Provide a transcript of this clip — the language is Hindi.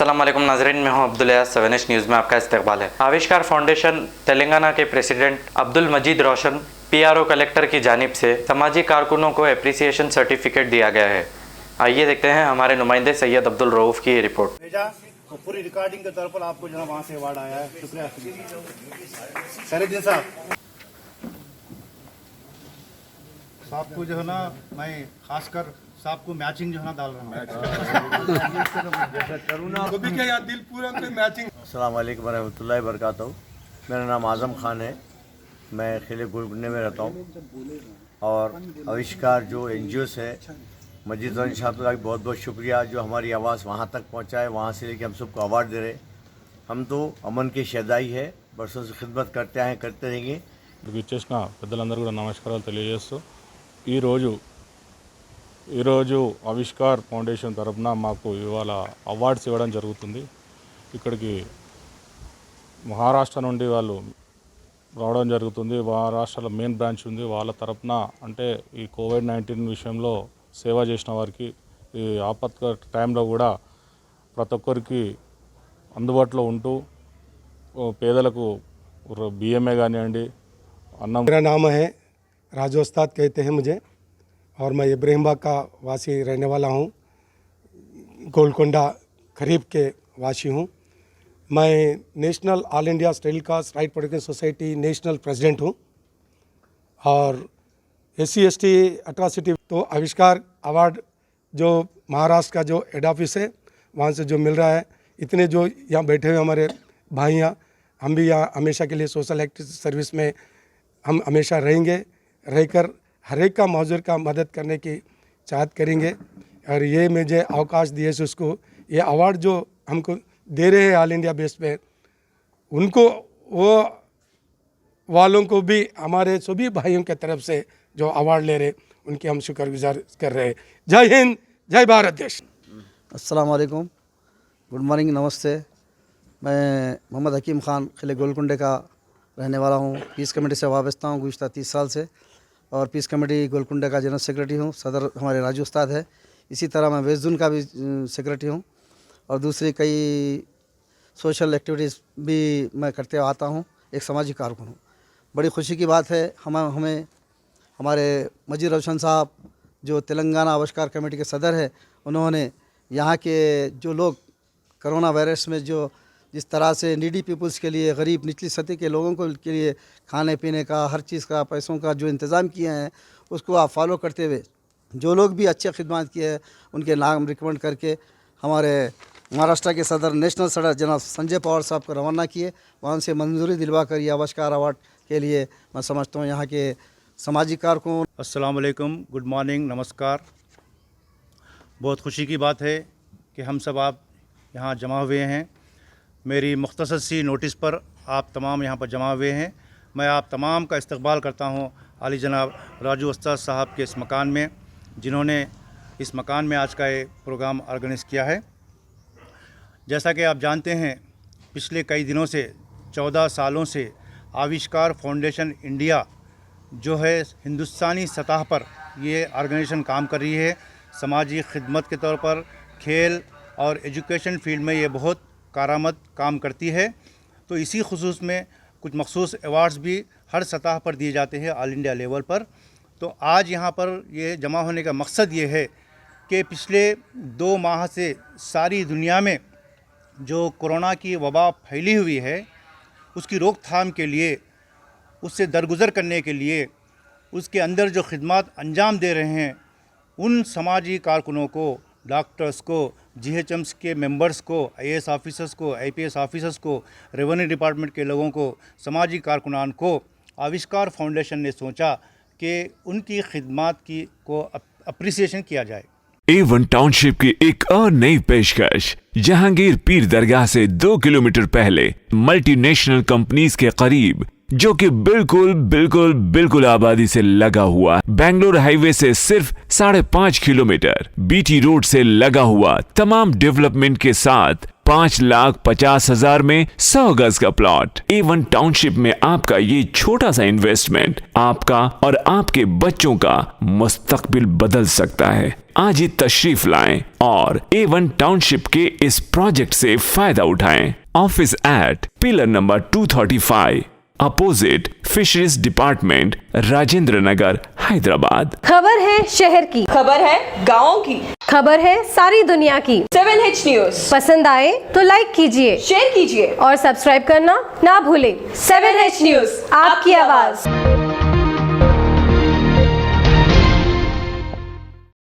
अस्सलाम वालेकुम नाज़रीन, मैं हूं अब्दुल अयाज। 7 न्यूज़ में आपका इस्तकबाल है। आविष्कार फाउंडेशन तेलंगाना के प्रेसिडेंट अब्दुल मजीद रोशन पीआरओ कलेक्टर की जानिब से समाजी कारकुनों को एप्रिसिएशन सर्टिफिकेट दिया गया है। आइए देखते हैं हमारे नुमाइंदे सैयद अब्दुल रऊफ की रिपोर्ट। तो पूरी रिकॉर्डिंग के तौर पर आपको जो है वहाँ से अवार्ड आया है। शुक्रिया शरीफुद्दीन साहब को जो है ना, मैं खासकर साहब को मैचिंग जो है ना डाल रहा हूँ। दिल पूरा मैचिंग। अस्सलाम वालेकुम रहमतुल्लाहि व बरकातहू। मेरा नाम आज़म खान है, मैं खिले गोलकुंडे में रहता हूँ। और आविष्कार जो NGO है, मजीद रोशन साहब का बहुत बहुत शुक्रिया जो हमारी आवाज़ वहाँ तक पहुँचाए, वहाँ से लेके हम सबको अवार्ड दे रहे। हम तो अमन के शहदाई है, बरसों से खिदमत करते आए, करते रहेंगे। ఇచ్చేసిన పెద్దలందరూ కూడా నమస్కారాలు తెలియజేస్తూ ఈరోజు ఆవిష్కార్ ఫౌండేషన్ తరఫున మాకు ఇవాళ అవార్డ్స్ ఇవ్వడం జరుగుతుంది. ఇక్కడికి మహారాష్ట్ర నుండి వాళ్ళు రావడం జరుగుతుంది. మహారాష్ట్రలో మెయిన్ బ్రాంచ్ ఉంది. వాళ్ళ తరఫున అంటే ఈ కోవిడ్-19 విషయంలో సేవ చేసిన వారికి ఈ ఆపత్కర టైంలో కూడా ప్రతి ఒక్కరికి అందుబాటులో ఉంటూ పేదలకు బియ్యమే కానివ్వండి, अन्नम। मेरा नाम है राजू उस्ताद कहते हैं मुझे, और मैं इब्राहिमबाग का वासी रहने वाला हूँ। गोलकोंडा करीब के वासी हूँ। मैं national all India steel cast right protection society national president हूँ। और SC/ST अट्रॉसिटी तो आविष्कार अवार्ड जो महाराष्ट्र का जो हेड ऑफिस है वहाँ से जो मिल रहा है, इतने जो यहाँ बैठे हुए हमारे भाइयाँ, हम भी यहाँ हमेशा के लिए सोशल एक्टिव सर्विस में हम हमेशा रहेंगे, रहकर हर एक का मौजूद का मदद करने की चाहत करेंगे। और ये मुझे अवकाश दिए से उसको ये अवार्ड जो हमको दे रहे हैं ऑल इंडिया बेस पे, उनको वो वालों को भी हमारे सभी भाइयों के तरफ से जो अवार्ड ले रहे उनके हम शुक्रगुजार कर रहे हैं। जय हिंद, जय भारत देश। अस्सलाम वालेकुम, गुड मॉर्निंग, नमस्ते। मैं मोहम्मद हकीम ख़ान खिले गोलकुंडे का रहने वाला हूँ। पीस कमेटी से वाबस्ता हूँ गुज़श्ता 30 साल से, और पीस कमेटी गोलकुंडे का जनरल सेक्रेटरी हूँ। सदर हमारे राजू उस्ताद है। इसी तरह मैं वेस्ट जोन का भी सेक्रेटरी हूँ, और दूसरी कई सोशल एक्टिविटीज़ भी मैं करते आता हूँ। एक समाजी कारकुन हूँ। बड़ी खुशी की बात है हमें हमारे मजीद रोशन साहब जो तेलंगाना आविष्कार कमेटी के सदर है, उन्होंने यहाँ के जो लोग कोरोना वायरस में जो जिस तरह से नीडी पीपल्स के लिए, गरीब निचली सतह के लोगों को के लिए खाने पीने का, हर चीज़ का, पैसों का जो इंतज़ाम किए हैं, उसको आप फॉलो करते हुए जो लोग भी अच्छे खिदमत किए हैं उनके नाम रिकमेंड करके हमारे महाराष्ट्र के सदर नेशनल सदर जनाब संजय पवार साहब को रवाना किए। वहाँ से मंजूरी दिलवा कर ये आविष्कार अवार्ड के लिए मैं समझता हूँ यहाँ के समाजी कारकुन। अस्सलाम वालेकुम, गुड मॉर्निंग, नमस्कार। बहुत खुशी की बात है कि हम सब आप यहाँ जमा हुए हैं। मेरी मुख्तसर सी नोटिस पर आप तमाम यहाँ पर जमा हुए हैं। मैं आप तमाम का इस्तकबाल करता हूँ आली जनाब राजू उस्ताद साहब के इस मकान में, जिन्होंने इस मकान में आज का ये प्रोग्राम ऑर्गेनाइज़ किया है। जैसा कि आप जानते हैं, पिछले कई दिनों से 14 सालों से आविष्कार फाउंडेशन इंडिया जो है हिंदुस्तानी सतह पर ये ऑर्गेनाइजेशन काम कर रही है। समाजी खिदमत के तौर पर खेल और एजुकेशन फील्ड में ये बहुत कारामद काम करती है। तो इसी खुसूस में कुछ मखसूस अवार्ड्स भी हर सतह पर दिए जाते हैं ऑल इंडिया लेवल पर। तो आज यहाँ पर ये जमा होने का मकसद ये है कि पिछले 2 माह से सारी दुनिया में जो कोरोना की वबा फैली हुई है, उसकी रोकथाम के लिए, उससे दरगुज़र करने के लिए, उसके अंदर जो खिदमत अंजाम दे रहे हैं, उन समाजी कारकुनों को, डॉक्टर्स को, GHMs के मेंबर्स को, IAS ऑफिसर्स को, IPS ऑफिसर्स को, रेवेन्यू डिपार्टमेंट के लोगों को, समाजी कारकुनान को आविष्कार फाउंडेशन ने सोचा कि उनकी खिदमत की को अप्रिसिएशन किया जाए। A1 टाउनशिप की एक और नई पेशकश, जहांगीर पीर दरगाह से 2 किलोमीटर पहले मल्टीनेशनल कंपनीज के करीब, जो कि बिल्कुल आबादी से लगा हुआ, बेंगलोर हाईवे से सिर्फ 5.5 किलोमीटर, BT रोड से लगा हुआ, तमाम डेवलपमेंट के साथ 5,50,000 में 100 गज का प्लॉट। A1 टाउनशिप में आपका ये छोटा सा इन्वेस्टमेंट आपका और आपके बच्चों का मुस्तकबिल बदल सकता है। आज ही तशरीफ लाएं और A1 टाउनशिप के इस प्रोजेक्ट से फायदा उठाएं। Office at pillar number 235 opposite fisheries department, Rajendra Nagar, Hyderabad. खबर है शहर की, खबर है गाँव की, खबर है सारी दुनिया की। 7H न्यूज पसंद आए तो लाइक कीजिए, शेयर कीजिए और सब्सक्राइब करना ना भूलें। 7H न्यूज, आपकी आवाज।